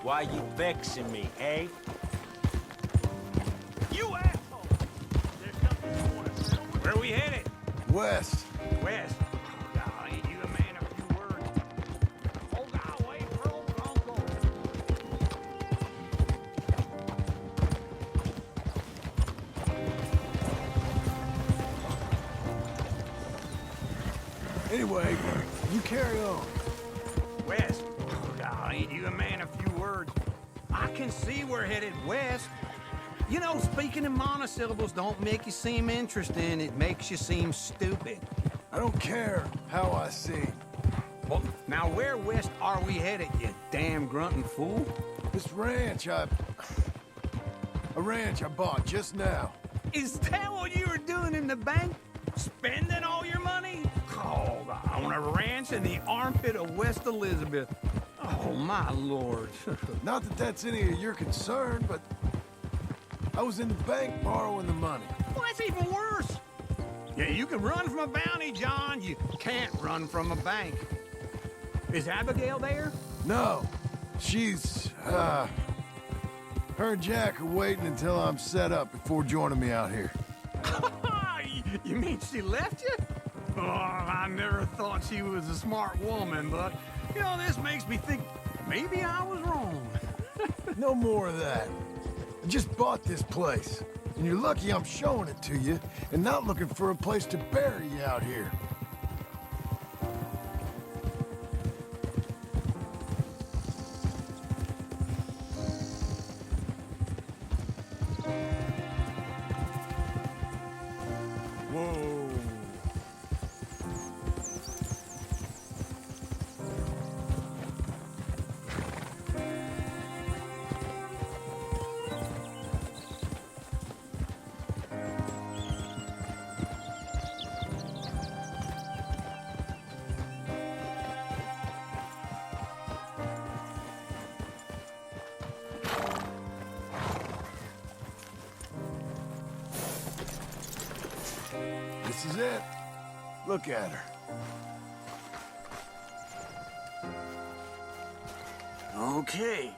Why you vexing me, eh? You asshole! There's something you want to say. Where are we headed? West. West. Oh, God, ain't you a man of few words? Oh, God, wait for old Bronco. Anyway, you carry on. West. Oh, God, ain't you a man of few words? I can see we're headed west. You know, speaking in monosyllables don't make you seem interesting. It makes you seem stupid. I don't care how I see. Well, now where west are we headed, you damn grunting fool? This ranch a ranch I bought just now. Is that what you were doing in the bank? Spending all your money? Oh, on a ranch in the armpit of West Elizabeth. Oh, my lord. Not that that's any of your concern, but I was in the bank borrowing the money. Well, that's even worse. Yeah, you can run from a bounty, John. You can't run from a bank. Is Abigail there? No, she's, her and Jack are waiting until I'm set up before joining me out here. You mean she left you? Oh, I never thought she was a smart woman, but, you know, this makes me think maybe I was wrong. No more of that. I just bought this place, and you're lucky I'm showing it to you and not looking for a place to bury you out here. Whoa. This is it. Look at her. Okay.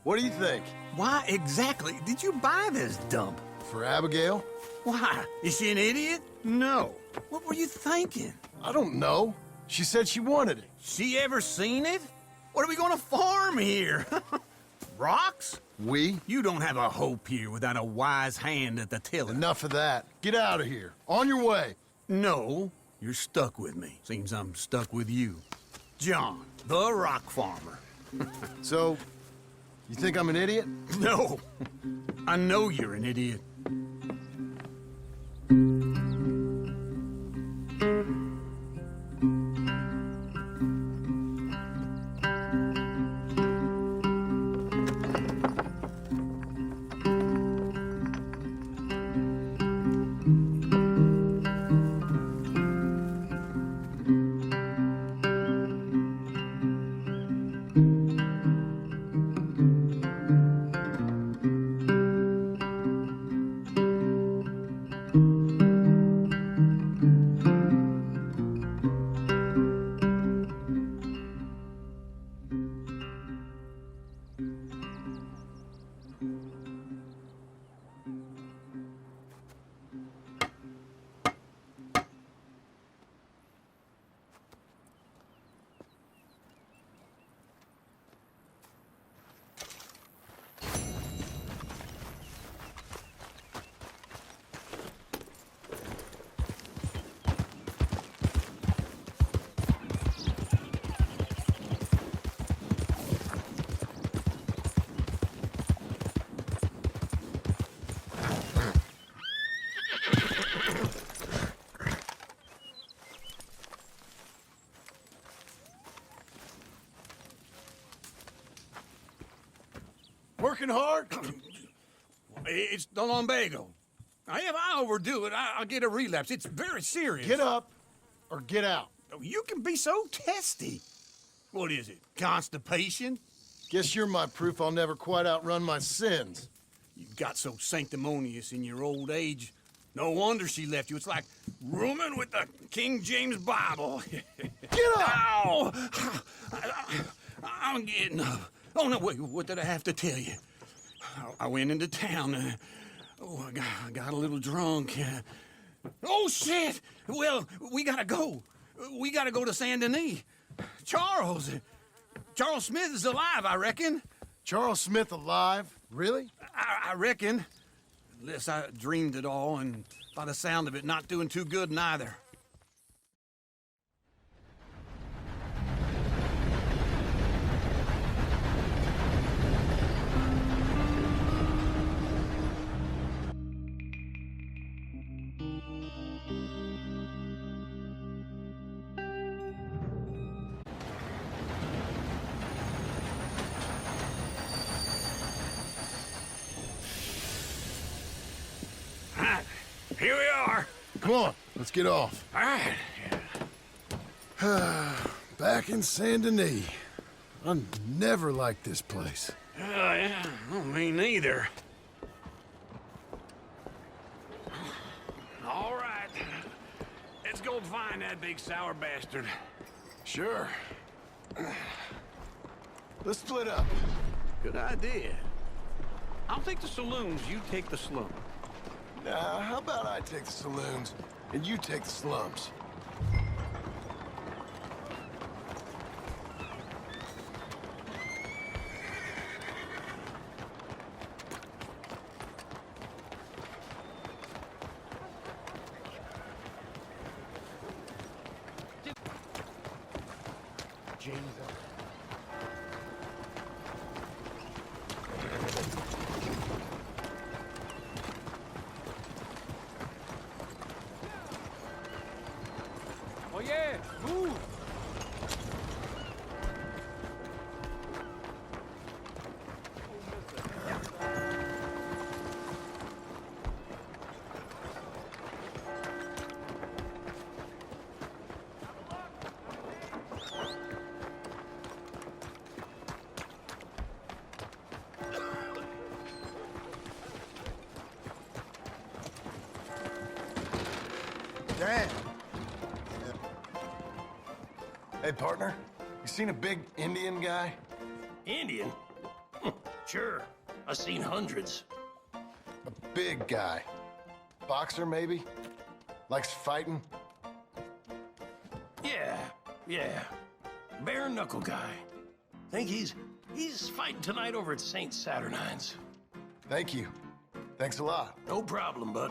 What do you think? Why exactly did you buy this dump? For Abigail? Why? Is she an idiot? No. What were you thinking? I don't know. She said she wanted it. She ever seen it? What are we gonna farm here? Rocks? We? You don't have a hope here without a wise hand at the tiller. Enough of that. Get out of here. On your way. No, you're stuck with me. Seems I'm stuck with you. John, the rock farmer. So, you think I'm an idiot? No, I know you're an idiot. Working hard? It's the lumbago. Now, if I overdo it, I'll get a relapse. It's very serious. Get up or get out. You can be so testy. What is it, constipation? Guess you're my proof I'll never quite outrun my sins. You got so sanctimonious in your old age. No wonder she left you. It's like rooming with the King James Bible. Get up! Ow! I'm getting up. Oh, no, wait, what did I have to tell you? I went into town. I got a little drunk. Oh, shit! Well, we gotta go. We gotta go to Saint Denis. Charles Smith is alive, I reckon. Charles Smith alive? Really? I reckon. Unless I dreamed it all, and by the sound of it, not doing too good neither. Here we are. Come on, let's get off. All right. Back in Saint Denis. I never liked this place. Yeah, well, me neither. All right. Let's go find that big sour bastard. Sure. Let's split up. Good idea. I'll take the saloons, you take the slum. Nah, how about I take the saloons and you take the slums? Oh yeah, move! Dad! Hey, partner. You seen a big Indian guy? Indian? Sure. I've seen hundreds. A big guy. Boxer, maybe? Likes fighting? Yeah. Bare knuckle guy. Think he's fighting tonight over at St. Saturnine's. Thank you. Thanks a lot. No problem, bud.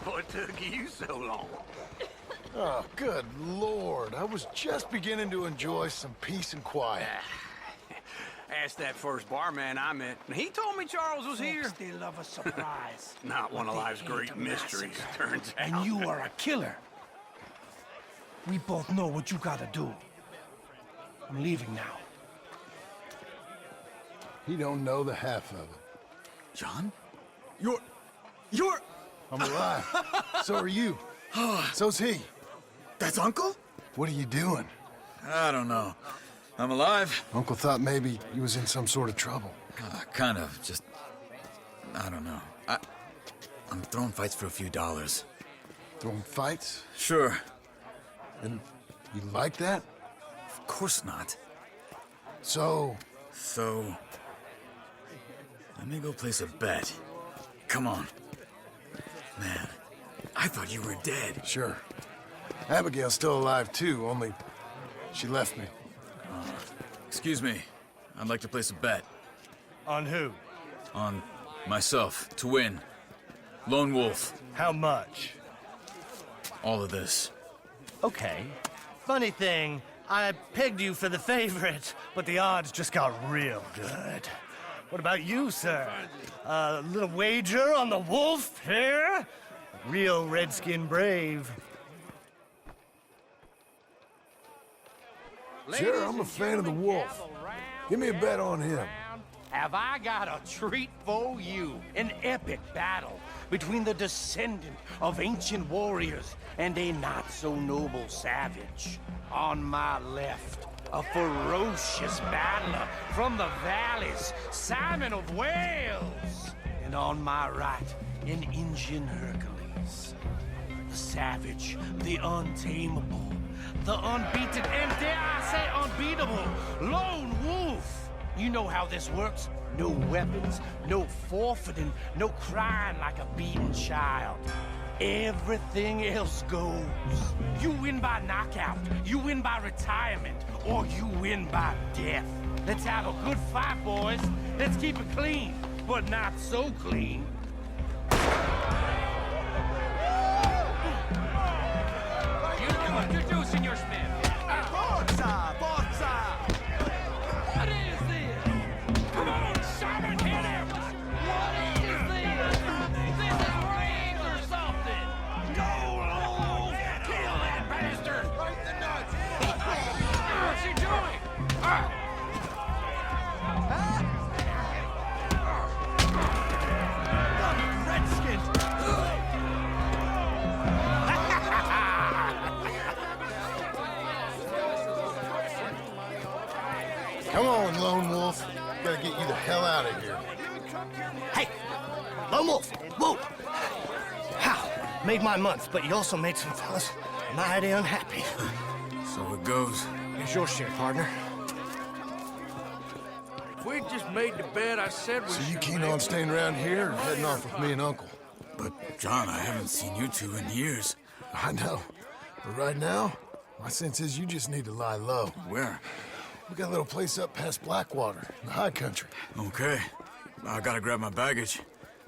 What took you so long? Oh, good Lord. I was just beginning to enjoy some peace and quiet. Asked that first barman I met, and he told me Charles was here. They love a surprise. Not one of But they life's hate great a mysteries, massacre. turns out. And you are a killer. We both know what you gotta do. I'm leaving now. He don't know the half of it. John? You're... I'm alive. So are you. So's he. That's Uncle? What are you doing? I don't know. I'm alive. Uncle thought maybe he was in some sort of trouble. Kind of, just... I don't know. I'm throwing fights for a few dollars. Throwing fights? Sure. And you like that? Of course not. So, let me go place a bet. Come on. Man, I thought you were dead. sure. Abigail's still alive too, only she left me. Excuse me. I'd like to place a bet. On who? On myself, to win. Lone Wolf. How much? All of this. Okay. Funny thing, I pegged you for the favorite, but the odds just got real good. What about you, sir? A little wager on the wolf here? Real redskin brave. Sure, I'm a fan of the wolf. Give me a bet on him. have I got a treat for you. An epic battle between the descendant of ancient warriors and a not-so-noble savage. On my left, a ferocious battler from the valleys, Simon of Wales. And on my right, an Indian Hercules. The savage, the untamable, the unbeaten, and dare I say unbeatable, lone wolf. You know how this works. No weapons, no forfeiting, no crying like a beaten child. Everything else goes. You win by knockout, you win by retirement, or you win by death. Let's have a good fight, boys. Let's keep it clean, but not so clean. Introducing your Smith. Forza! Forza! What is this? Come on, Simon, hit him! What is this? This is rings or something! Go, Wolf! Kill that bastard! Right the nuts! What's he doing? Redskins! Come on, Lone Wolf. Gotta get you the hell out of here. Hey, Lone Wolf, whoa! How? Made my month, but you also made some fellas mighty unhappy. So it goes. Here's your share, partner. If we'd just made the bed I said we So you should keen make. on staying around here or heading off with me and Uncle? But, John, I haven't seen you two in years. I know. But right now, my sense is you just need to lie low. Where? We got a little place up past Blackwater, in the high country. Okay. I gotta grab my baggage.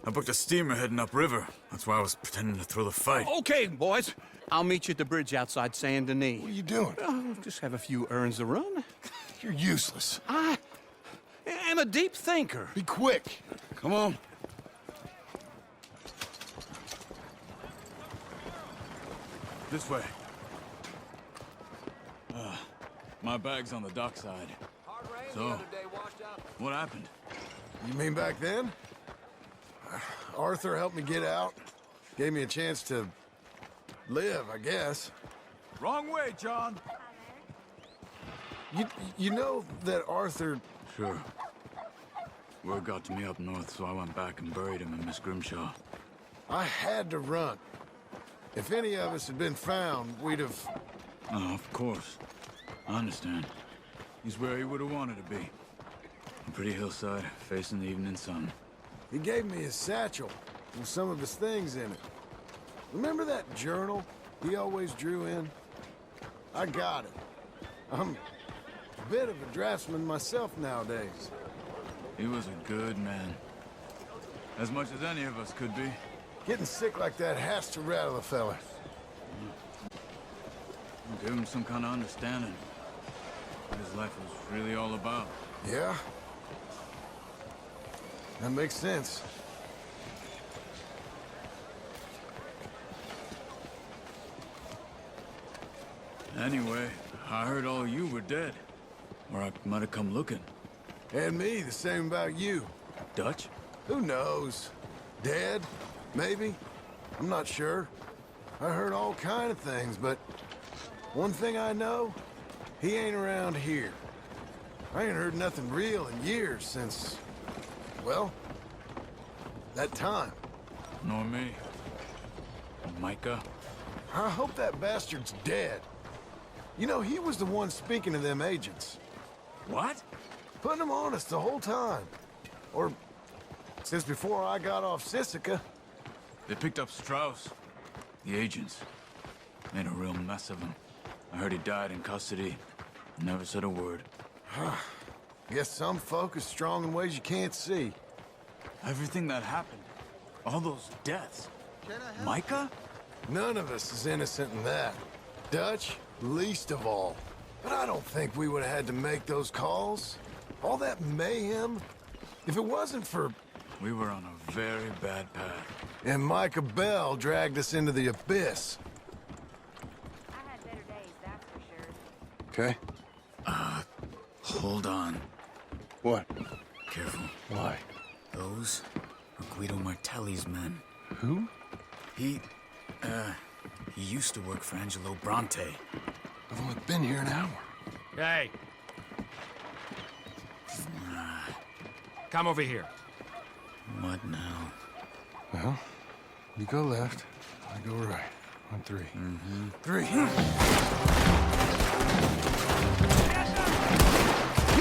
I booked a steamer heading upriver. That's why I was pretending to throw the fight. Okay, boys. I'll meet you at the bridge outside Saint Denis. What are you doing? Just have a few errands to run. You're useless. I am a deep thinker. Be quick. Come on. This way. My bag's on the dockside. So, what happened? You mean back then? Arthur helped me get out. Gave me a chance to live, I guess. Wrong way, John. You know that Arthur... Sure. Word got to me up north, so I went back and buried him in Miss Grimshaw. I had to run. If any of us had been found, we'd have... Oh, of course. I understand. He's where he would have wanted to be. A pretty hillside, facing the evening sun. He gave me his satchel with some of his things in it. Remember that journal he always drew in? I got it. I'm a bit of a draftsman myself nowadays. He was a good man. As much as any of us could be. Getting sick like that has to rattle a fella. Give him some kind of understanding. What his life was really all about. Yeah? That makes sense. Anyway, I heard all you were dead. Or I might have come looking. And me, the same about you. Dutch? Who knows? Dead? Maybe? I'm not sure. I heard all kind of things, but one thing I know, he ain't around here. I ain't heard nothing real in years since, well, that time. Nor me. Micah? I hope that bastard's dead. You know, he was the one speaking to them agents. What? Putting them on us the whole time. Or since before I got off Sisika. They picked up Strauss. The agents. Made a real mess of him. I heard he died in custody. Never said a word. Guess some folk is strong in ways you can't see. Everything that happened. All those deaths. Micah? None of us is innocent in that. Dutch, least of all. But I don't think we would have had to make those calls. All that mayhem. If it wasn't for... We were on a very bad path. And Micah Bell dragged us into the abyss. I had better days, that's for sure. Okay. Hold on. What? careful. Why? Those are Guido Martelli's men. Who? He used to work for Angelo Bronte. I've only been here an hour. Hey. Come over here. What now? Well, you go left, I go right. On three. Mm-hmm. 3. You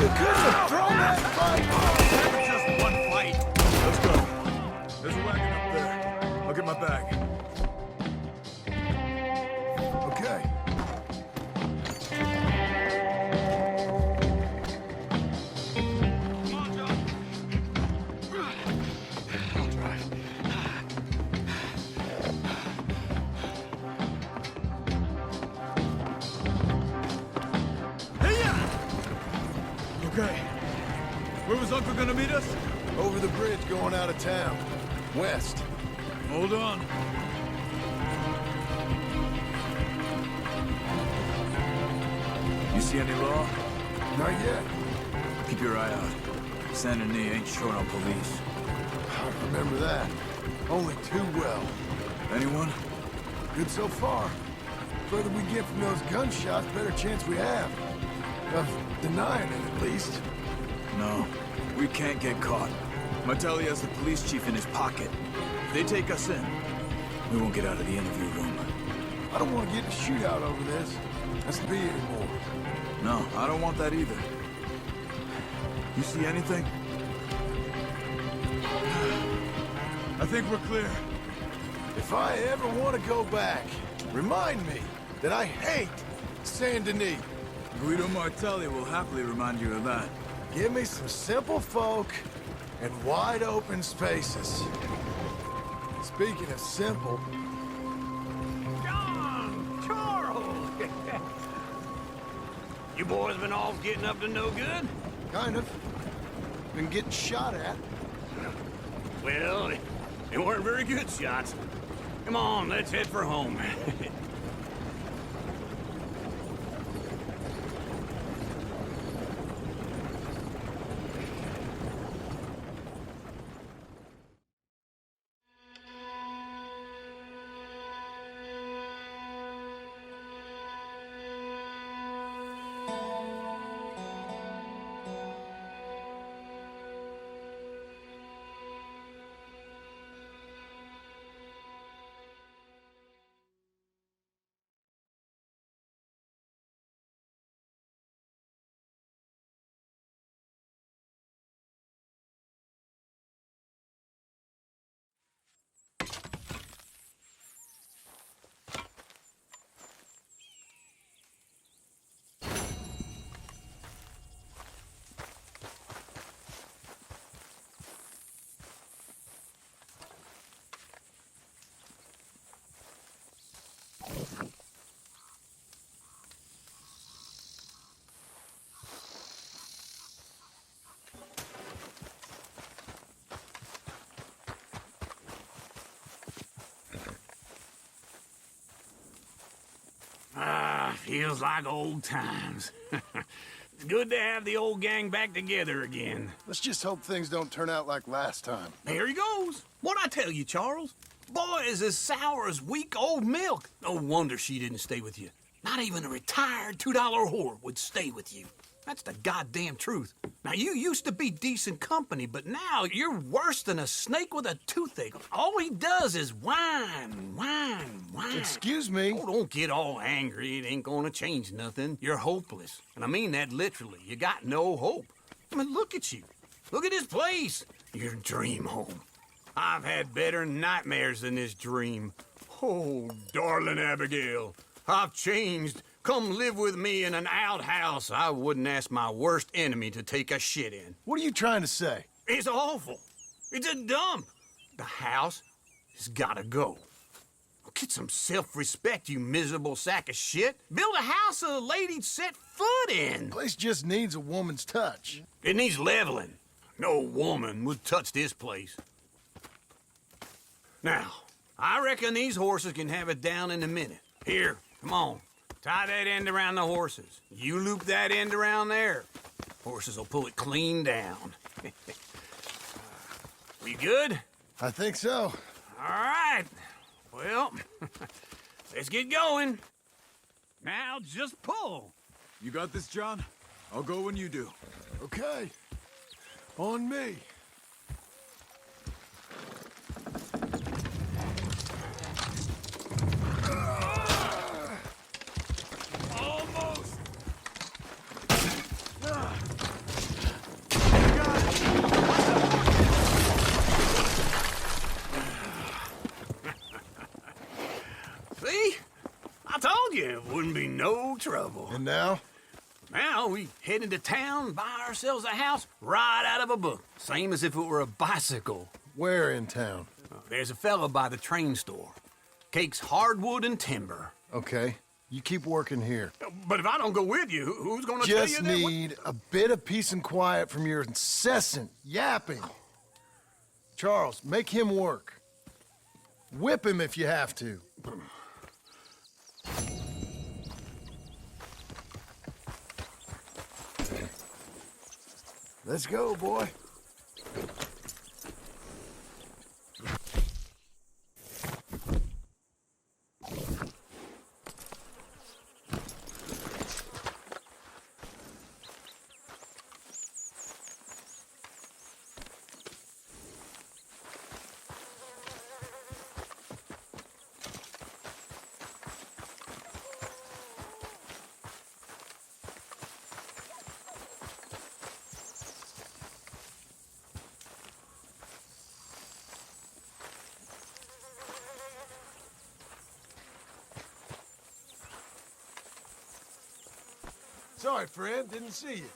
couldn't have thrown that fight! Just one fight. Let's go. There's a wagon up there. I'll get my bag. Okay. Okay. Where was Uncle gonna meet us? Over the bridge going out of town. West. Hold on. You see any law? Not yet. Keep your eye out. Saint Denis ain't short on police. I remember that. Only too well. Anyone? Good so far. Further we get from those gunshots, better chance we have. Of denying it, at least. No. We can't get caught. Martelli has the police chief in his pocket. If they take us in, we won't get out of the interview room. I don't want to get in a shootout over this. That's to be anymore. No, I don't want that either. You see anything? I think we're clear. If I ever want to go back, remind me that I hate Saint Denis. Guido Martelli will happily remind you of that. Give me some simple folk and wide open spaces. Speaking of simple, John! Charles! You boys been off getting up to no good? kind of. Been getting shot at. Well, they weren't very good shots. Come on, let's head for home. Feels like old times. It's good to have the old gang back together again. Let's just hope things don't turn out like last time. There he goes. What'd I tell you, Charles? Boy is as sour as week-old milk. No wonder she didn't stay with you. Not even a retired $2 whore would stay with you. That's the goddamn truth. Now, you used to be decent company, but now you're worse than a snake with a toothache. All he does is whine, whine, whine. Excuse me? Oh, don't get all angry. It ain't gonna change nothing. You're hopeless. And I mean that literally. You got no hope. I mean, look at you. Look at this place. Your dream home. I've had better nightmares than this dream. Oh, darling Abigail, I've changed. Come live with me in an outhouse I wouldn't ask my worst enemy to take a shit in. What are you trying to say? It's awful. It's a dump. The house has gotta go. Get some self-respect, you miserable sack of shit. Build a house a lady'd set foot in. Place just needs a woman's touch. It needs leveling. No woman would touch this place. Now, I reckon these horses can have it down in a minute. Here, come on. Tie that end around the horses. You loop that end around there. Horses will pull it clean down. We good? I think so. All right. Well, let's get going. Now just pull. You got this, John? I'll go when you do. Okay. On me. Almost! See? I told you it wouldn't be no trouble. And now? Now we head into town, buy ourselves a house right out of a book. Same as if it were a bicycle. Where in town? There's a fella by the train store. Cakes hardwood and timber. Okay. You keep working here. But if I don't go with you, who's gonna tell you Just that? need a bit of peace and quiet from your incessant yapping. Charles, make him work. Whip him if you have to. Let's go, boy. Sorry, friend. Didn't see you.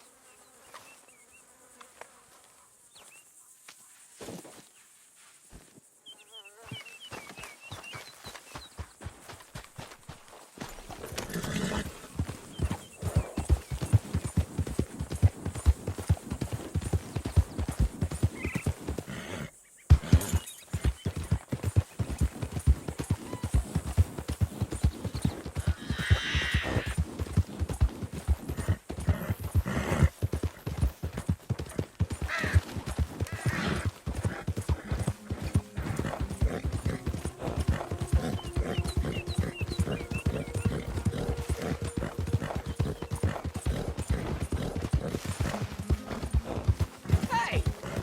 Hey,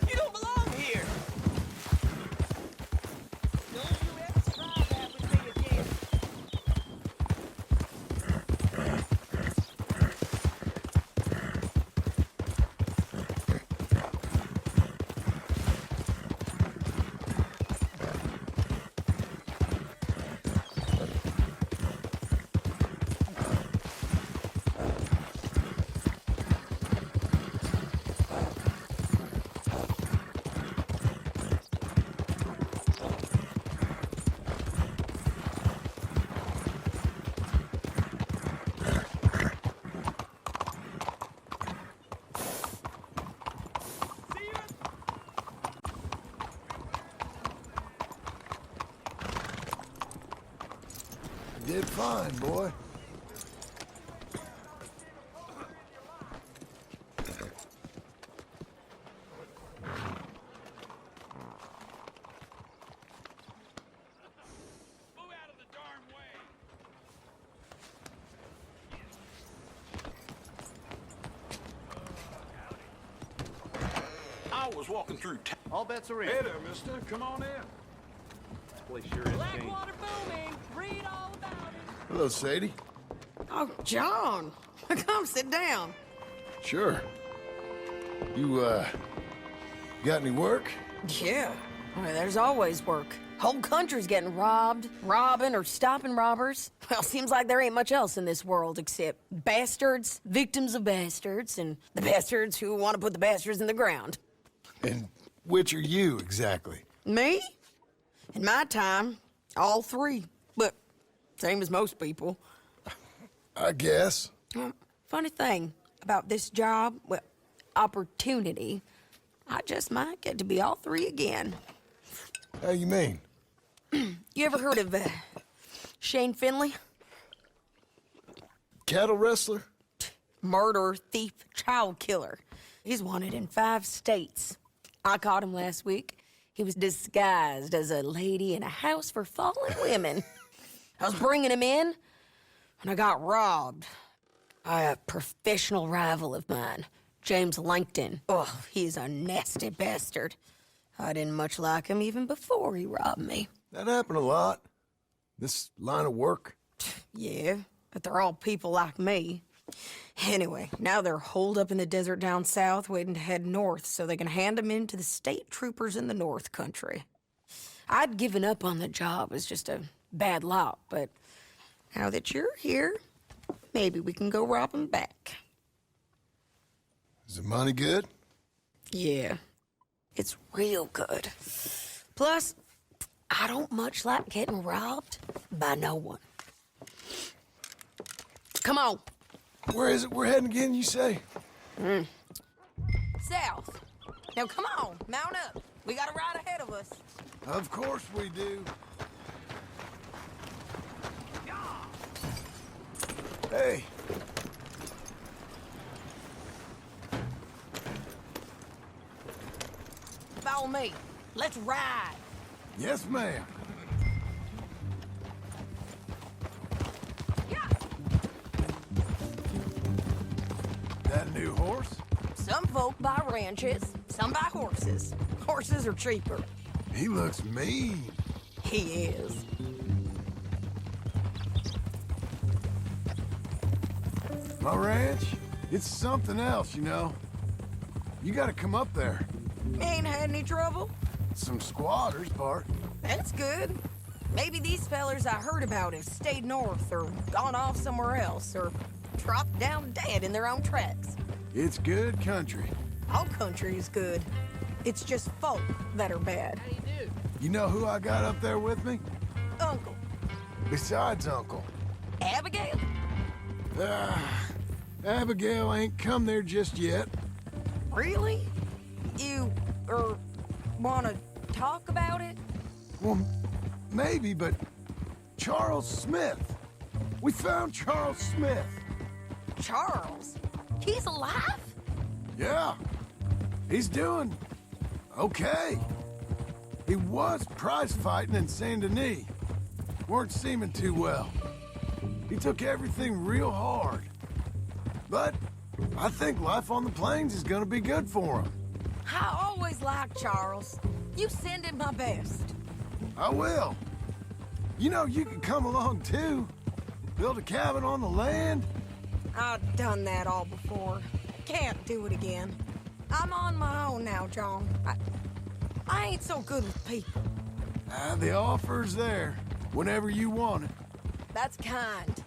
you don't belong here. Don't you ever try that with me again. You did fine, boy. I was walking through town. All bets are in. Hey there, mister. Come on in. This place sure is clean. Blackwater booming. Read all about it. Hello, Sadie. Oh, John, come sit down. Sure. You, got any work? Yeah, I mean, there's always work. Whole country's getting robbed, robbing, or stopping robbers. Well, seems like there ain't much else in this world except bastards, victims of bastards, and the bastards who want to put the bastards in the ground. And which are you, exactly? Me? In my time, all three. But same as most people. I guess. Funny thing about this job, well, opportunity, I just might get to be all three again. How you mean? You ever heard of Shane Finley? Cattle wrestler? Murderer, thief, child killer. He's wanted in 5 states. I caught him last week. He was disguised as a lady in a house for fallen women. I was bringing him in, and I got robbed by a professional rival of mine, James Langton. Oh, he's a nasty bastard. I didn't much like him even before he robbed me. That happened a lot. This line of work. Yeah, but they're all people like me. Anyway, now they're holed up in the desert down south, waiting to head north so they can hand them in to the state troopers in the north country. I'd given up on the job as just a bad lot, but now that you're here, maybe we can go rob them back. Is the money good? Yeah, it's real good. Plus, I don't much like getting robbed by no one. Come on. Where is it we're heading again, you say? South. Now come on, mount up. We got a ride ahead of us. Of course we do. Hey. Follow me. Let's ride. Yes, ma'am. Yeah. That new horse? Some folk buy ranches, some buy horses. Horses are cheaper. He looks mean. He is. My ranch, it's something else, you know. You gotta come up there. Ain't had any trouble? Some squatters, Bart. That's good. Maybe these fellers I heard about have stayed north or gone off somewhere else or dropped down dead in their own tracks. It's good country. All country is good. It's just folk that are bad. You know who I got up there with me? Uncle. Besides Uncle. Abigail? Abigail ain't come there just yet. Really? You, wanna talk about it? Well, maybe, but Charles Smith. We found Charles Smith. Charles? He's alive? Yeah. He's doing okay. He was prize fighting in Saint Denis. Weren't seeming too well. He took everything real hard. But I think life on the plains is gonna be good for him. I always liked Charles. You send him my best. I will. You know, you can come along too. Build a cabin on the land. I've done that all before. Can't do it again. I'm on my own now, John. I ain't so good with people. The offer's there, whenever you want it. That's kind.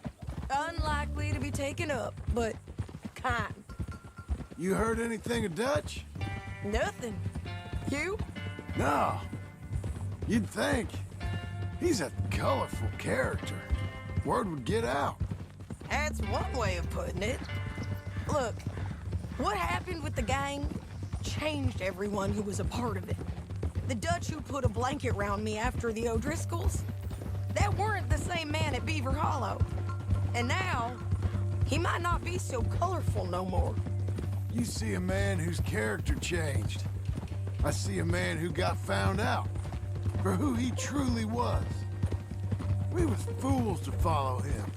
Unlikely to be taken up, but kind. You heard anything of Dutch? Nothing. You? No. You'd think. He's a colorful character. Word would get out. That's one way of putting it. Look, what happened with the gang changed everyone who was a part of it. The Dutch who put a blanket round me after the O'Driscolls, that weren't the same man at Beaver Hollow. And now, he might not be so colorful no more. You see a man whose character changed. I see a man who got found out for who he truly was. We was fools to follow him.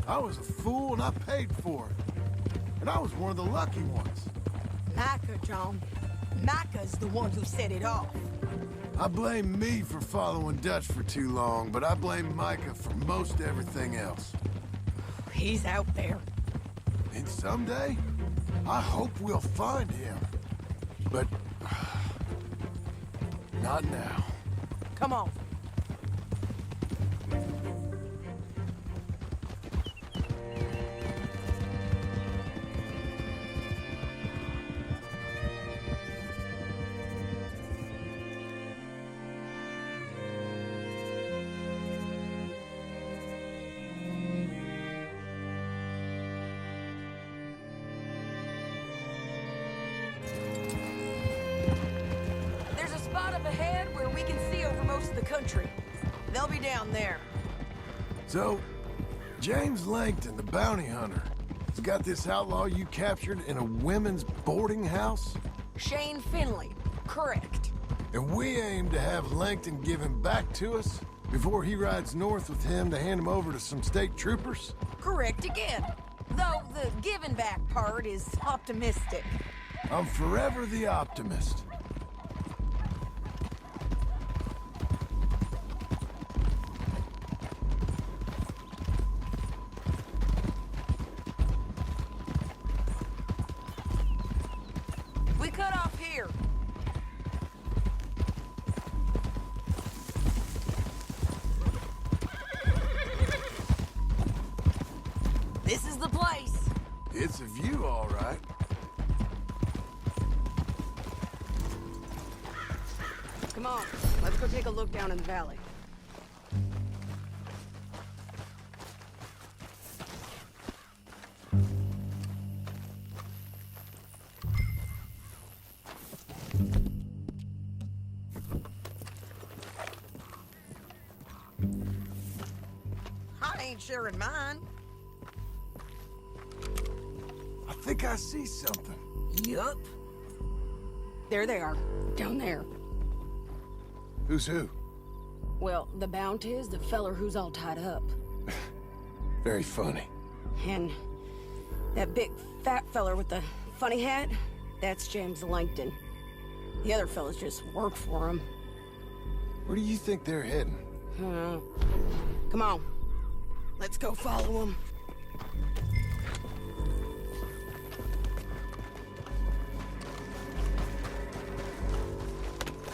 I was a fool and I paid for it. And I was one of the lucky ones. Micah, John. Micah's the one who set it off. I blame me for following Dutch for too long, but I blame Micah for most everything else. He's out there. And someday, I hope we'll find him. But not now. Come on. There's a spot up ahead where we can see over most of the country. They'll be down there. So, James Langton, the bounty hunter, He's got this outlaw you captured in a women's boarding house? Shane Finley. Correct. And we aim to have Langton give him back to us before he rides north with him to hand him over to some state troopers? Correct again. Though the giving back part is optimistic. I'm forever the optimist. We cut off here. This is the place. It's a view, all right. Come on, let's go take a look down in the valley. I ain't sharing mine. I think I see something. Yup. There they are, down there. Who's who? Well, the Bounty is the feller who's all tied up. Very funny. And that big fat feller with the funny hat, that's James Langton. The other fellas just work for him. Where do you think they're heading? Come on, let's go follow him.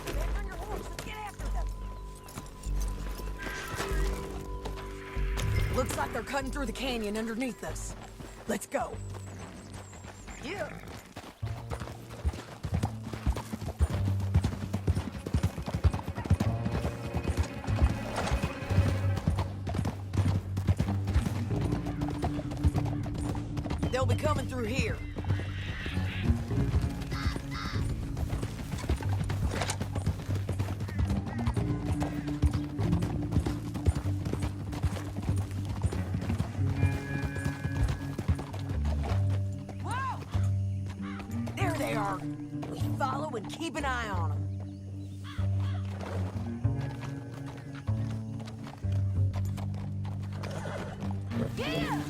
Get on your horse, let's get after them. Looks like they're cutting through the canyon underneath us. Let's go. Yeah. They'll be coming through here. Whoa! There they are. We follow and keep an eye on them. Yeah!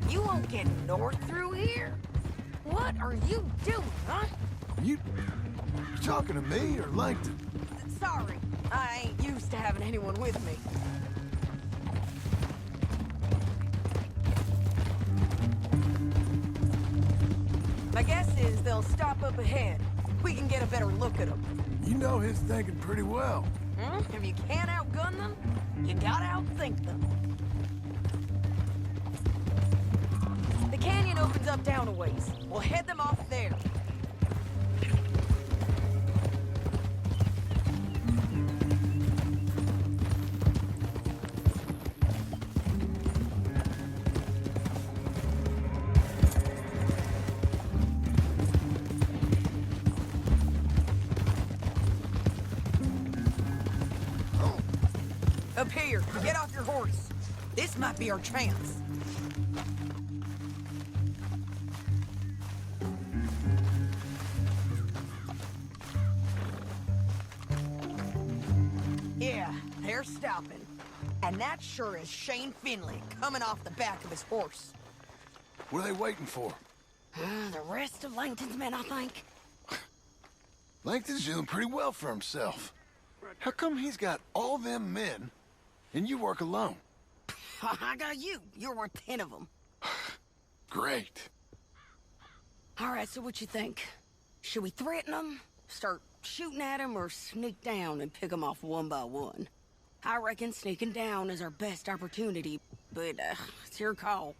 You won't get north through here? What are you doing, huh? You talking to me or Langton? Sorry, I ain't used to having anyone with me. My guess is they'll stop up ahead. We can get a better look at them. You know his thinking pretty well. If you can't outgun them, you gotta outthink them. The canyon opens up down a ways. We'll head them off there. Up here, get off your horse. This might be our chance. Yeah, they're stopping. And that sure is Shane Finley coming off the back of his horse. What are they waiting for? The rest of Langton's men, I think. Langton's doing pretty well for himself. How come he's got all them men and you work alone? I got you. You're worth 10 of them. Great. All right, so what you think? Should we threaten them, start shooting at them, or sneak down and pick them off one by one? I reckon sneaking down is our best opportunity, but it's your call.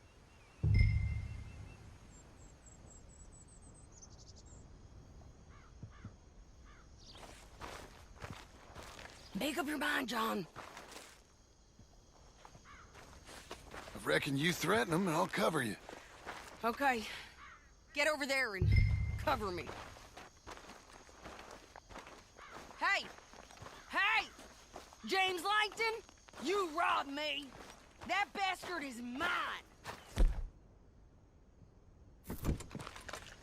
Make up your mind, John. I reckon you threaten them and I'll cover you. Okay. Get over there and cover me. Hey! Hey! James Langton, you robbed me. That bastard is mine.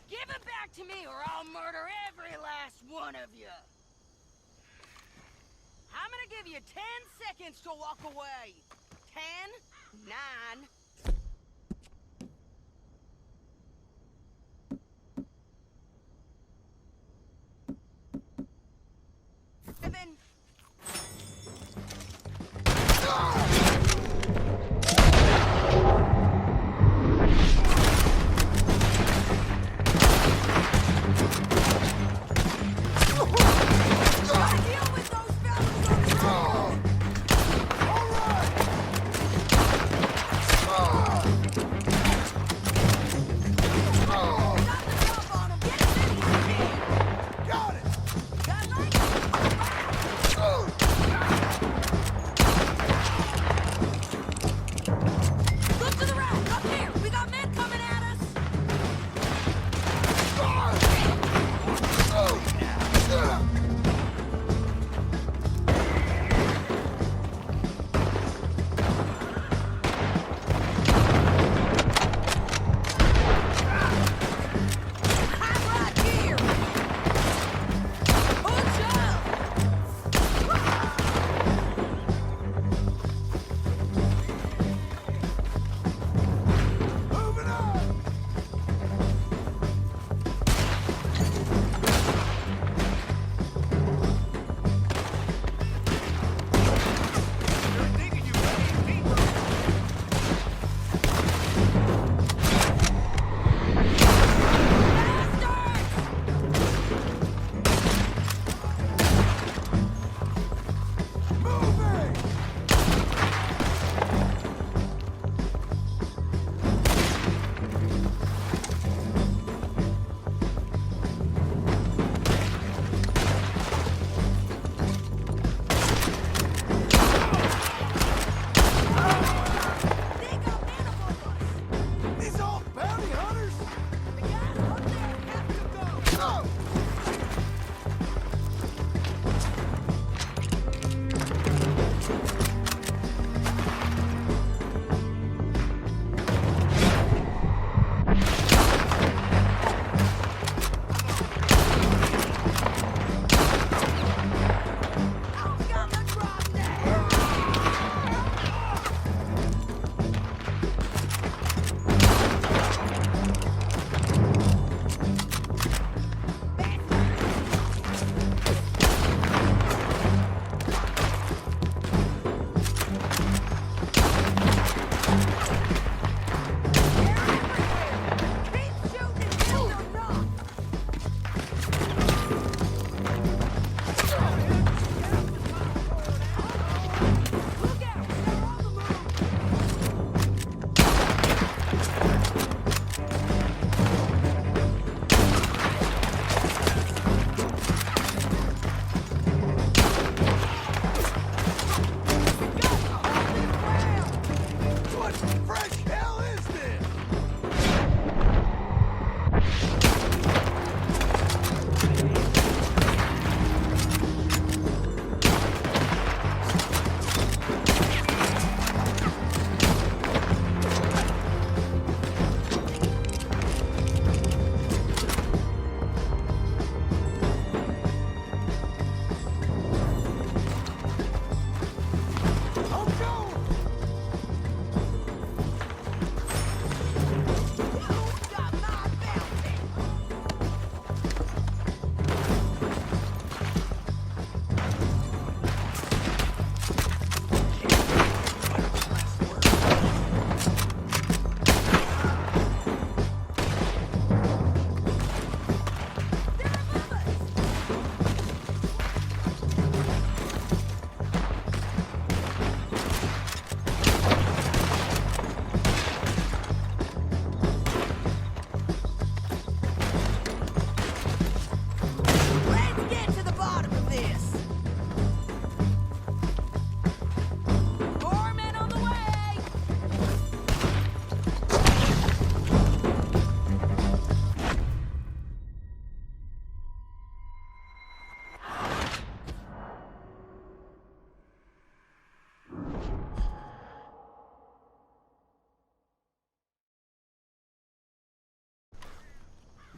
Give it back to me or I'll murder every last one of you. I'm gonna give you 10 seconds to walk away. 10, 9... Seven.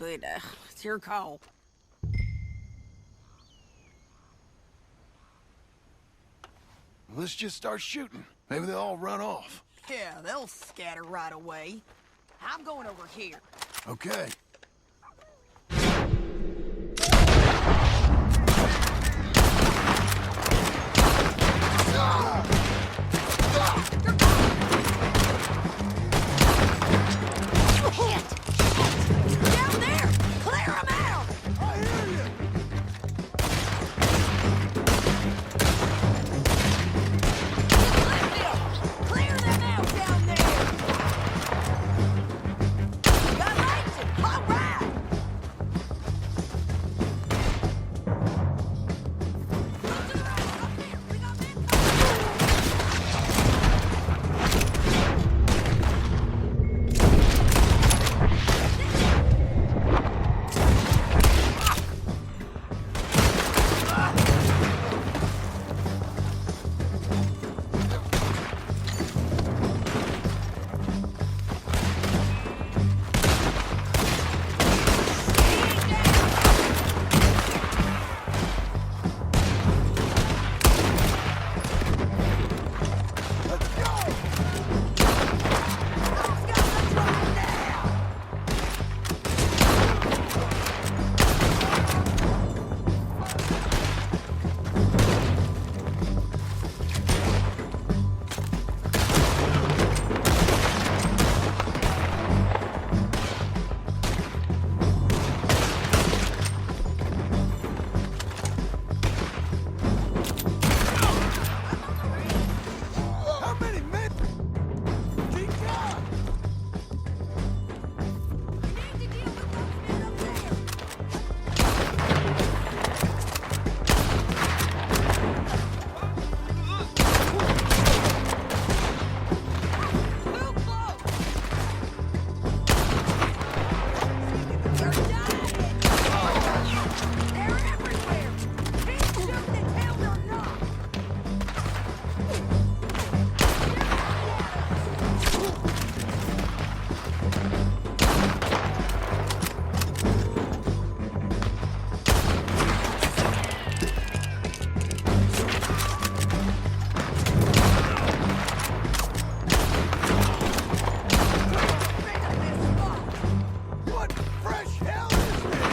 but it's your call. Let's just start shooting. Maybe they'll all run off. Yeah, they'll scatter right away. I'm going over here. Okay. Down there! Clear 'em out! I hear you! Clear them out down there! Got lights! All right! Look to the right! Up there! We got men coming! How many men? Keep going! We need to deal with those men up there! Too close! They're dying! They're everywhere! Keep shooting until they're not! What fresh hell is this?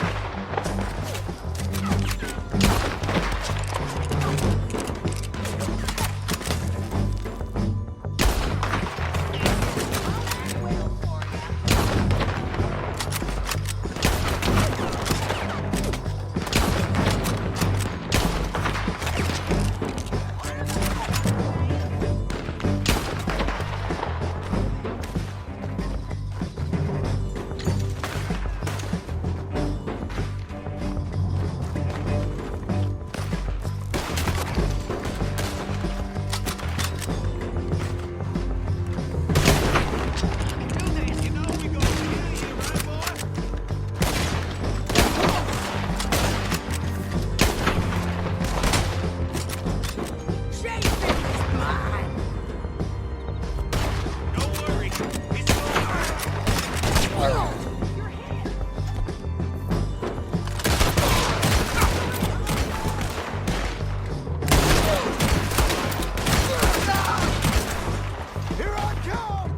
Here I come!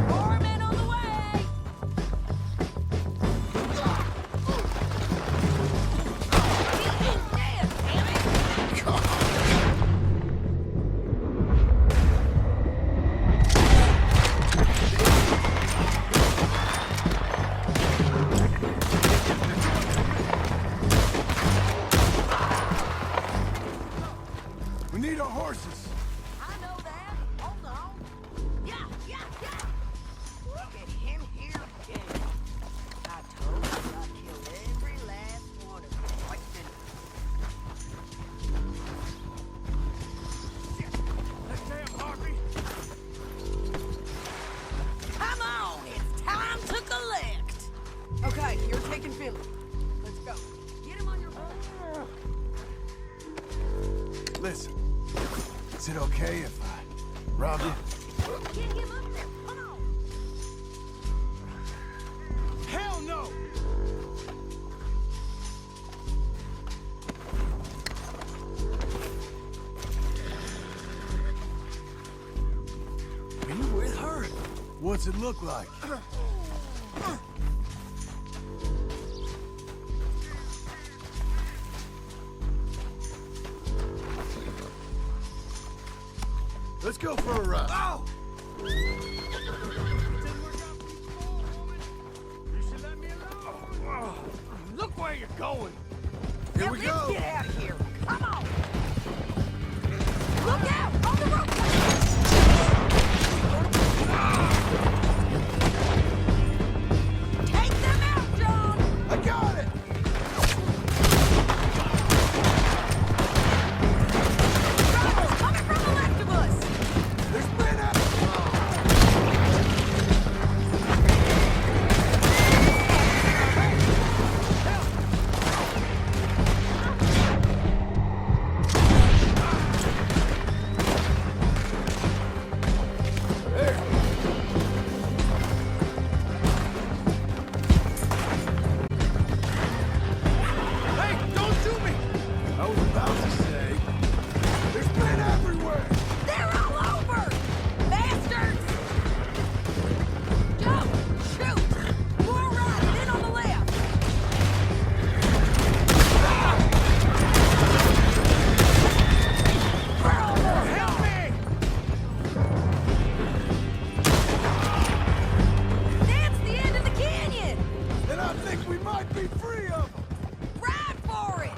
More men on the way! He ain't dead, damn it! We need our horses. I know that. Hold on. Yeah, yeah, yeah. Look at him here again. I told you I'd kill every last one of them right then. Come on, it's time to collect. Okay, you're taking Finley. Let's go. Get him on your horse. Listen, is it okay if I rob you? Get him up there. Come on. Hell no! Are you with her? What's it look like? Let's go for a ride. Oh! Look where you're going. Here we go. Get out of here. Come on. Look out! On the road! Take them out, John! I got it. Drivers coming from the left of us! There's men out. Hey, don't shoot me! I was about to say, there's men everywhere. They're all over! Bastards! Jump! Shoot! More right, then on the left! We're almost Help me! That's the end of the canyon! And I think we might be free of them. Ride for it!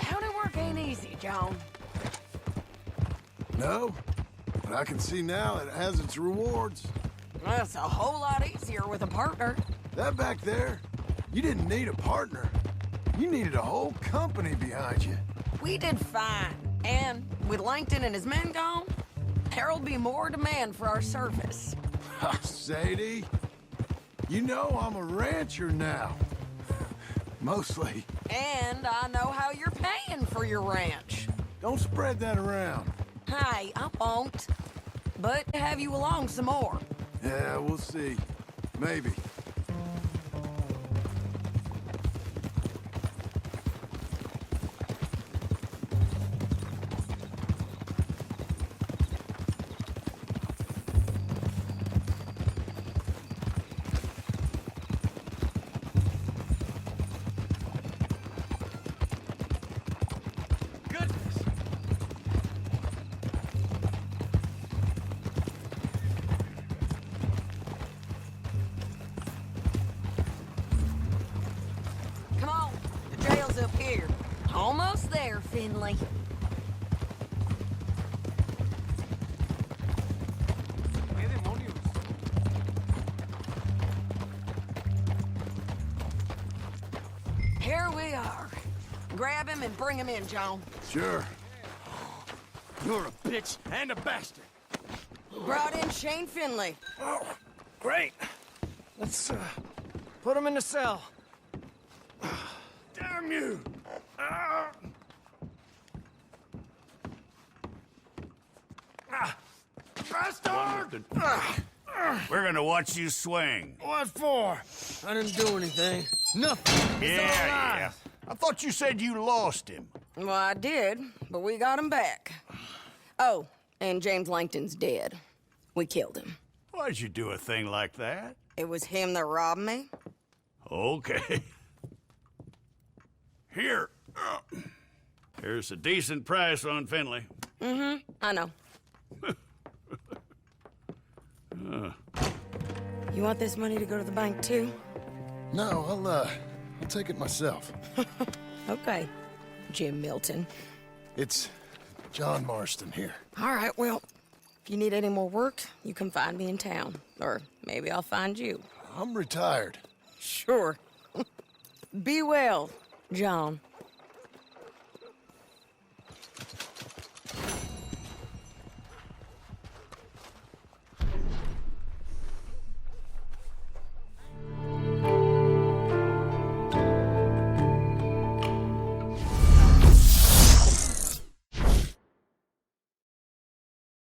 County work ain't easy, John. No, but I can see now it has its rewards. That's a whole lot easier with a partner. That back there, you didn't need a partner. You needed a whole company behind you. We did fine. And with Langton and his men gone, there'll be more demand for our service. Sadie, you know I'm a rancher now. Mostly. And I know how you're paying for your ranch. Don't spread that around. Hi, I won't. But have you along some more. Yeah, we'll see. Maybe. Goodness! Come on, the jail's up here. Almost there, Finley. ¿Qué demonios? Here we are. Grab him and bring him in, John. Sure. You're a bitch and a bastard. Brought in Shane Finley. Oh, great. Let's, put him in the cell. Damn you! Bastard! We're gonna watch you swing. What for? I didn't do anything. Nothing. It's all lies. I thought you said you lost him. Well, I did, but we got him back. Oh, and James Langton's dead. We killed him. Why'd you do a thing like that? It was him that robbed me. Okay. Here. Here's a decent price on Finley. Mm-hmm, I know. You want this money to go to the bank, too? No, I'll take it myself. Okay, Jim Milton. It's John Marston here. All right, well, if you need any more work, you can find me in town. Or maybe I'll find you. I'm retired. Sure. Be well, John.